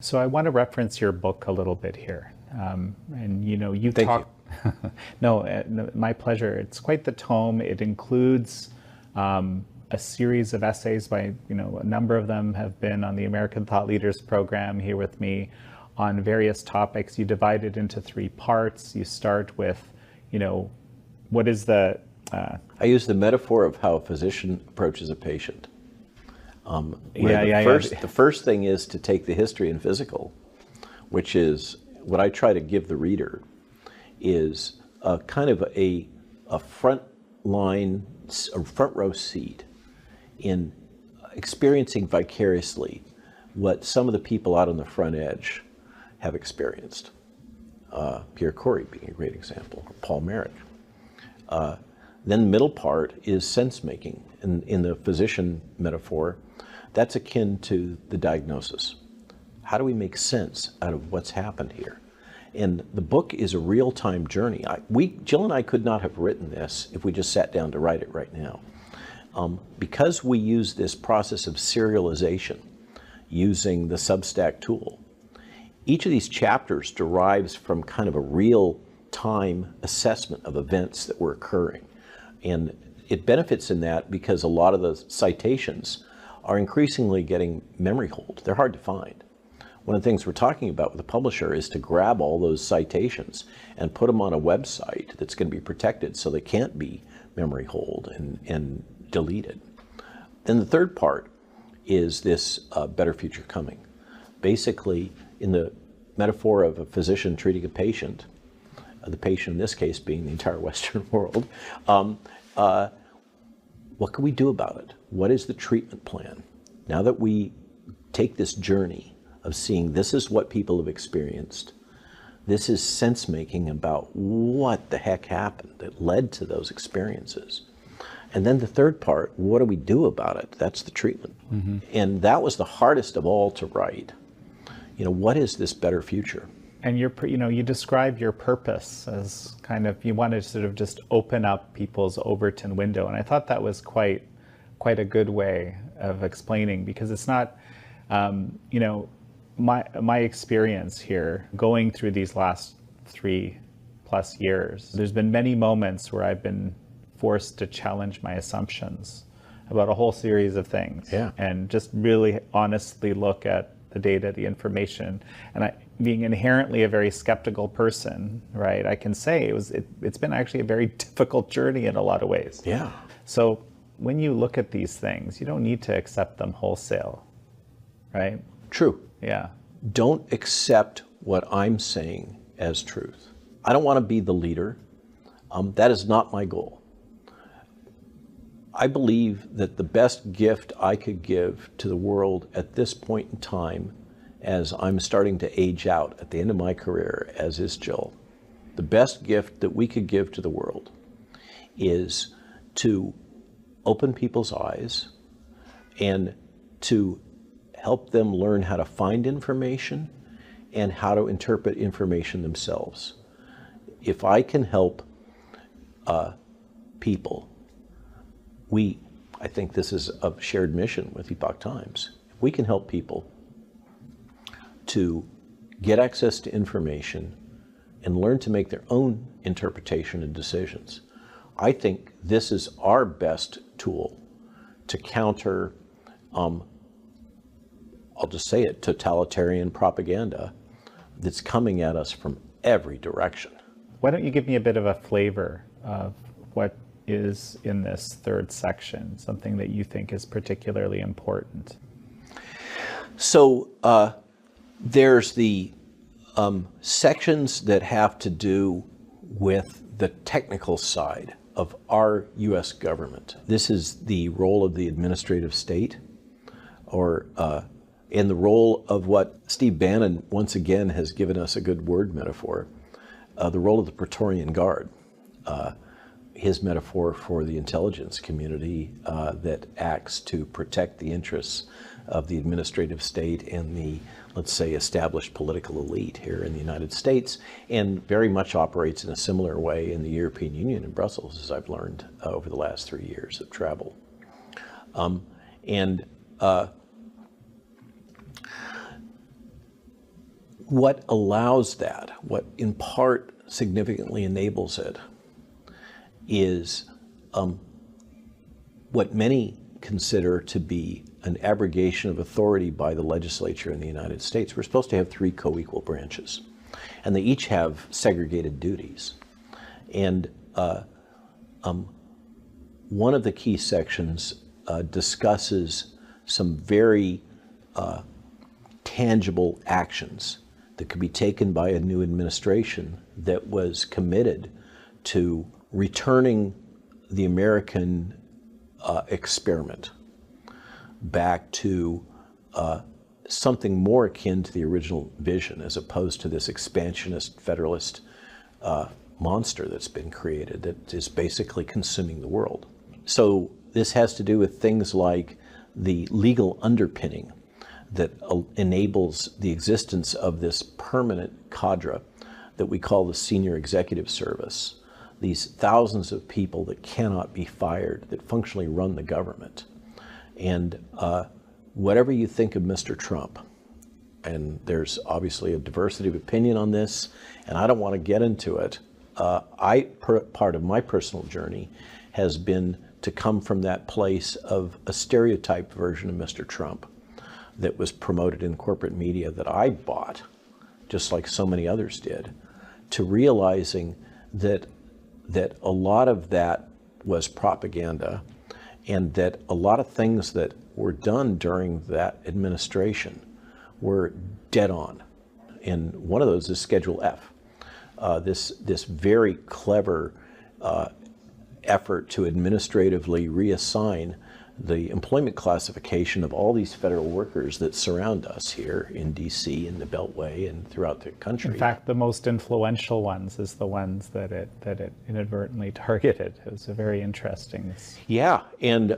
So I want to reference your book a little bit here. And you Thank talk. No, my pleasure. It's quite the tome. It includes a series of essays by, a number of them have been on the American Thought Leaders program here with me on various topics. You divide it into three parts. You start with, what is the... I use the metaphor of how a physician approaches a patient. The first thing is to take the history and physical, which is what I try to give the reader is a kind of a front line, a front row seat in experiencing vicariously what some of the people out on the front edge have experienced. Pierre Corey being a great example, or Paul Merrick. Then the middle part is sense making. In the physician metaphor, that's akin to the diagnosis. How do we make sense out of what's happened here? And the book is a real-time journey. Jill and I could not have written this if we just sat down to write it right now. Because we use this process of serialization using the Substack tool, each of these chapters derives from kind of a real-time assessment of events that were occurring. And it benefits in that because a lot of the citations are increasingly getting memory hold. They're hard to find. One of the things we're talking about with the publisher is to grab all those citations and put them on a website that's going to be protected so they can't be memory hold and deleted. Then the third part is this better future coming. Basically, in the metaphor of a physician treating a patient, the patient in this case being the entire Western world, what can we do about it? What is the treatment plan? Now that we take this journey of seeing this is what people have experienced, this is sense making about what the heck happened that led to those experiences. And then the third part, what do we do about it? That's the treatment. Mm-hmm. And that was the hardest of all to write. What is this better future? And you describe your purpose as kind of, you want to sort of just open up people's Overton window. And I thought that was quite a good way of explaining, because it's not, my experience here going through these last 3+ years, there's been many moments where I've been forced to challenge my assumptions about a whole series of things. Yeah. And just really honestly look at the data, the information. And being inherently a very skeptical person, right, I can say it's been actually a very difficult journey in a lot of ways. Yeah. So when you look at these things, you don't need to accept them wholesale, right? True. Yeah. Don't accept what I'm saying as truth. I don't want to be the leader. That is not my goal. I believe that the best gift I could give to the world at this point in time, as I'm starting to age out at the end of my career, as is Jill, the best gift that we could give to the world is to open people's eyes and to help them learn how to find information and how to interpret information themselves. If I can help people, I think this is a shared mission with Epoch Times. If we can help people to get access to information and learn to make their own interpretation and decisions, I think this is our best tool to counter, I'll just say it, totalitarian propaganda that's coming at us from every direction. Why don't you give me a bit of a flavor of what is in this third section, something that you think is particularly important? So there's the sections that have to do with the technical side of our U.S. government. This is the role of the administrative state, or in the role of what Steve Bannon once again has given us a good word metaphor, the role of the Praetorian Guard. His metaphor for the intelligence community that acts to protect the interests of the administrative state and the, let's say, established political elite here in the United States, and very much operates in a similar way in the European Union in Brussels, as I've learned over the last 3 years of travel. what allows that, what in part significantly enables it, is what many consider to be an abrogation of authority by the legislature in the United States. We're supposed to have 3 co-equal branches, and they each have segregated duties. And one of the key sections discusses some very tangible actions that could be taken by a new administration that was committed to returning the American experiment back to something more akin to the original vision, as opposed to this expansionist federalist monster that's been created that is basically consuming the world. So this has to do with things like the legal underpinning that enables the existence of this permanent cadre that we call the senior executive service. These thousands of people that cannot be fired, that functionally run the government. And whatever you think of Mr. Trump, and there's obviously a diversity of opinion on this, and I don't want to get into it, part of my personal journey has been to come from that place of a stereotyped version of Mr. Trump that was promoted in corporate media that I bought, just like so many others did, to realizing that a lot of that was propaganda, and that a lot of things that were done during that administration were dead on. And one of those is Schedule F. This very clever effort to administratively reassign the employment classification of all these federal workers that surround us here in DC, in the Beltway, and throughout the country. In fact, the most influential ones is the ones that it inadvertently targeted. It was a very interesting. Yeah, and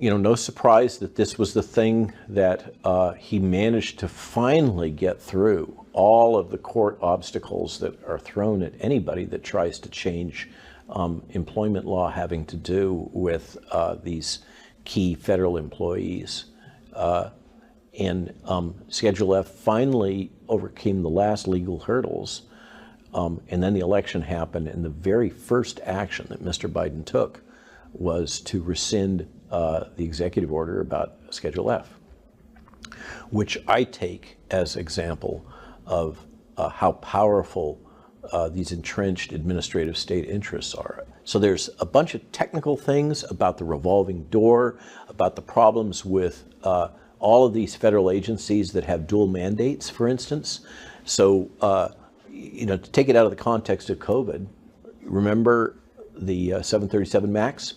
no surprise that this was the thing that he managed to finally get through all of the court obstacles that are thrown at anybody that tries to change employment law having to do with these key federal employees. And Schedule F finally overcame the last legal hurdles. And then the election happened, and the very first action that Mr. Biden took was to rescind the executive order about Schedule F, which I take as example of how powerful these entrenched administrative state interests are. So there's a bunch of technical things about the revolving door, about the problems with all of these federal agencies that have dual mandates, for instance. So, to take it out of the context of COVID, remember the 737 MAX?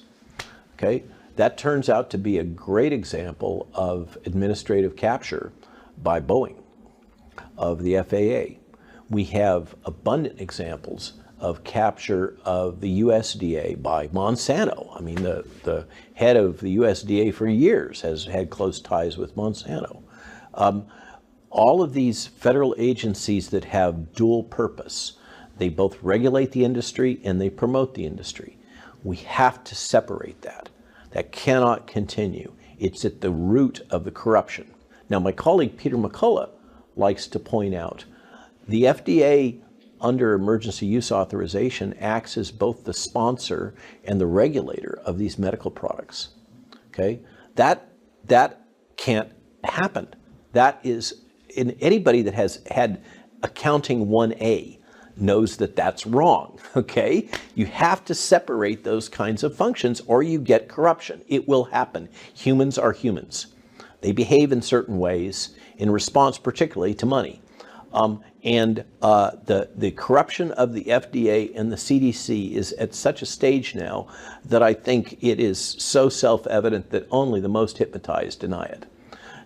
Okay, that turns out to be a great example of administrative capture by Boeing of the FAA. We have abundant examples of capture of the USDA by Monsanto. I mean, the head of the USDA for years has had close ties with Monsanto. All of these federal agencies that have dual purpose, they both regulate the industry and they promote the industry. We have to separate that. That cannot continue. It's at the root of the corruption. Now, my colleague Peter McCullough likes to point out the FDA under emergency use authorization acts as both the sponsor and the regulator of these medical products. Okay, that can't happen. That is, in anybody that has had accounting 1A knows that that's wrong. Okay, you have to separate those kinds of functions or you get corruption. It will happen. Humans are humans. They behave in certain ways in response particularly to money. The corruption of the FDA and the CDC is at such a stage now that I think it is so self-evident that only the most hypnotized deny it.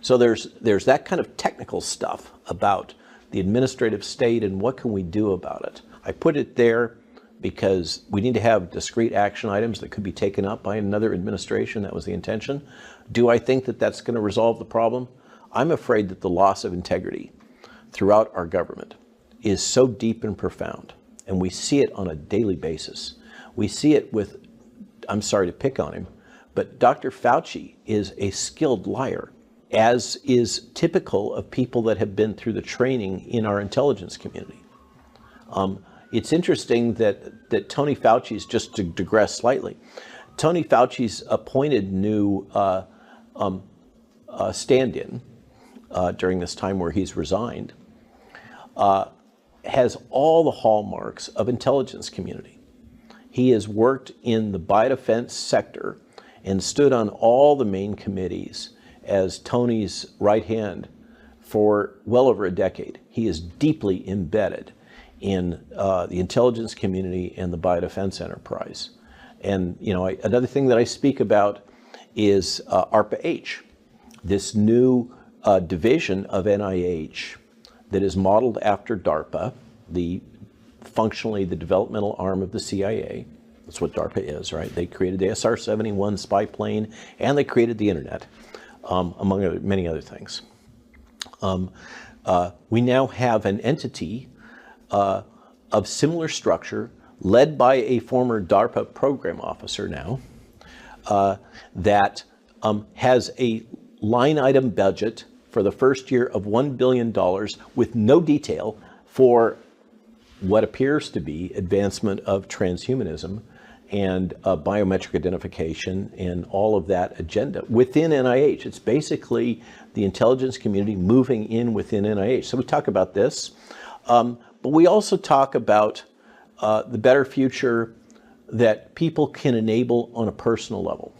So there's that kind of technical stuff about the administrative state and what can we do about it. I put it there because we need to have discrete action items that could be taken up by another administration. That was the intention. Do I think that that's going to resolve the problem? I'm afraid that the loss of integrity throughout our government is so deep and profound, and we see it on a daily basis. We see it with, I'm sorry to pick on him, but Dr. Fauci is a skilled liar, as is typical of people that have been through the training in our intelligence community. It's interesting that Tony Fauci's, just to digress slightly, Tony Fauci's appointed new stand-in during this time where he's resigned, has all the hallmarks of intelligence community. He has worked in the biodefense sector and stood on all the main committees as Tony's right hand for well over a decade. He is deeply embedded in the intelligence community and the biodefense enterprise. And another thing that I speak about is ARPA-H, this new division of NIH that is modeled after DARPA, functionally the developmental arm of the CIA. That's what DARPA is, right? They created the SR-71 spy plane, and they created the internet, among many other things. We now have an entity of similar structure, led by a former DARPA program officer now, that has a line item budget for the first year of $1 billion with no detail for what appears to be advancement of transhumanism and biometric identification and all of that agenda within NIH. It's basically the intelligence community moving in within NIH. So we talk about this, but we also talk about the better future that people can enable on a personal level.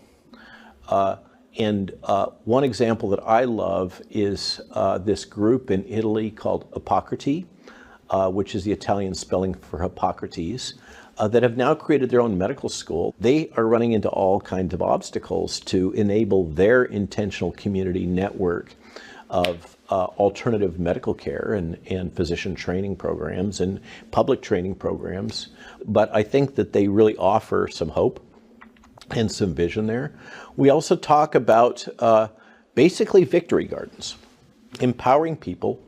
And one example that I love is this group in Italy called epokrTV, which is the Italian spelling for Hippocrates, that have now created their own medical school. They are running into all kinds of obstacles to enable their intentional community network of alternative medical care and physician training programs and public training programs. But I think that they really offer some hope and some vision there. We also talk about basically victory gardens, empowering people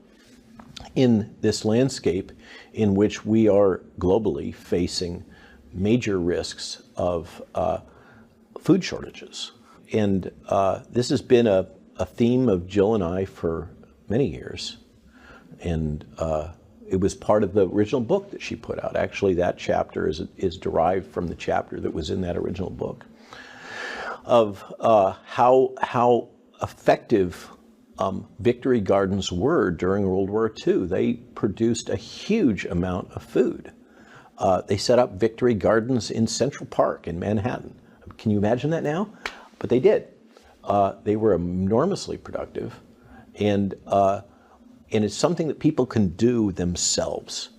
in this landscape in which we are globally facing major risks of food shortages. And this has been a theme of Jill and I for many years. And it was part of the original book that she put out. Actually, that chapter is derived from the chapter that was in that original book of how effective victory gardens were during World War II. They produced a huge amount of food. They set up victory gardens in Central Park in Manhattan. Can you imagine that now? But they did. They were enormously productive, and it's something that people can do themselves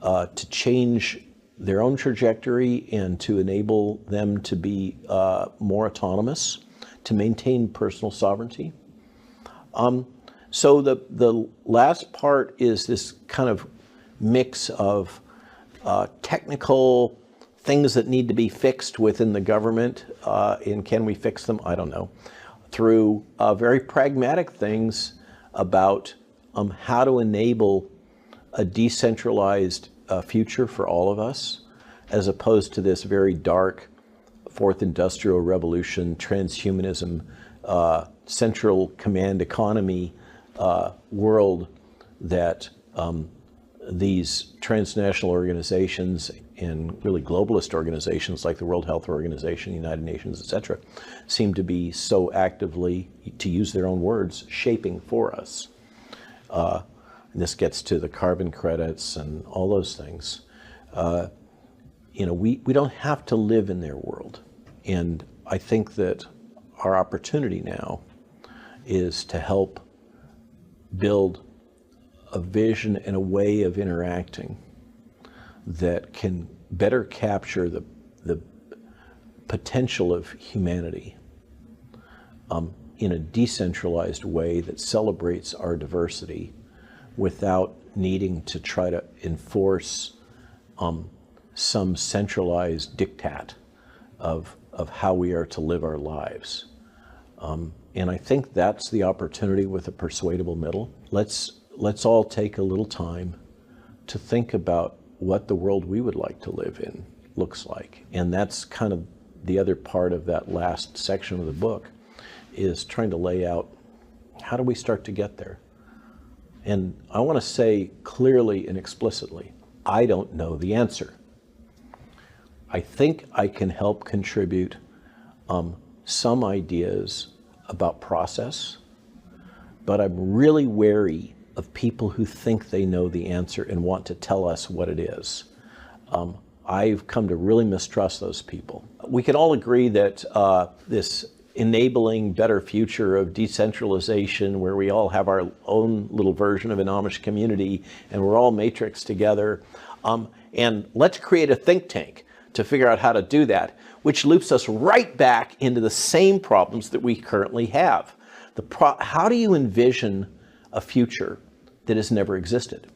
to change their own trajectory and to enable them to be more autonomous, to maintain personal sovereignty. So the last part is this kind of mix of technical things that need to be fixed within the government, and can we fix them? I don't know. Through very pragmatic things about how to enable a decentralized future for all of us, as opposed to this very dark fourth industrial revolution, transhumanism, central command economy world that these transnational organizations and really globalist organizations like the World Health Organization, United Nations, etc., seem to be so actively, to use their own words, shaping for us. And this gets to the carbon credits and all those things. We don't have to live in their world. And I think that our opportunity now is to help build a vision and a way of interacting that can better capture the potential of humanity in a decentralized way that celebrates our diversity without needing to try to enforce some centralized diktat of how we are to live our lives. And I think that's the opportunity with a persuadable middle. Let's all take a little time to think about what the world we would like to live in looks like. And that's kind of the other part of that last section of the book, is trying to lay out How do we start to get there? And I want to say clearly and explicitly, I don't know the answer. I think I can help contribute some ideas about process, but I'm really wary of people who think they know the answer and want to tell us what it is. I've come to really mistrust those people. We can all agree that this enabling better future of decentralization, where we all have our own little version of an Amish community and we're all matrixed together, and let's create a think tank to figure out how to do that, which loops us right back into the same problems that we currently have. How do you envision a future that has never existed?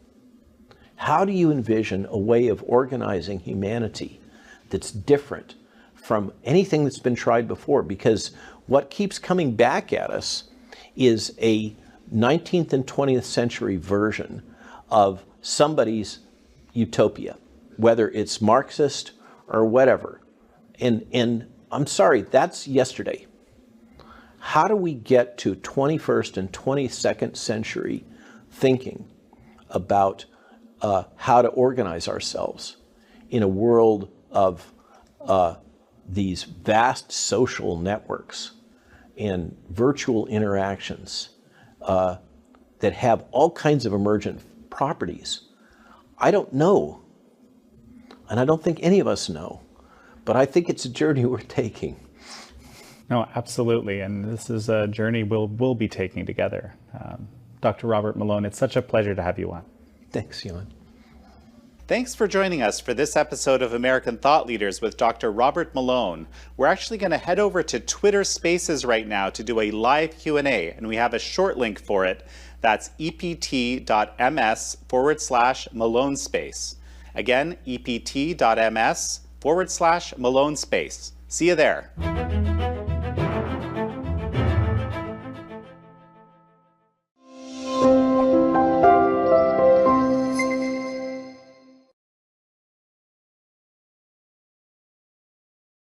How do you envision a way of organizing humanity that's different from anything that's been tried before? Because what keeps coming back at us is a 19th and 20th century version of somebody's utopia, whether it's Marxist or whatever. And I'm sorry, that's yesterday. How do we get to 21st and 22nd century thinking about how to organize ourselves in a world of these vast social networks and virtual interactions that have all kinds of emergent properties? I don't know. And I don't think any of us know. But I think it's a journey we're taking. No, absolutely. And this is a journey we'll be taking together. Dr. Robert Malone, it's such a pleasure to have you on. Thanks, Jan. Thanks for joining us for this episode of American Thought Leaders with Dr. Robert Malone. We're actually going to head over to Twitter Spaces right now to do a live Q&A, and we have a short link for it. That's ept.ms/Malone Space. Again, ept.ms/Malone Space. See you there.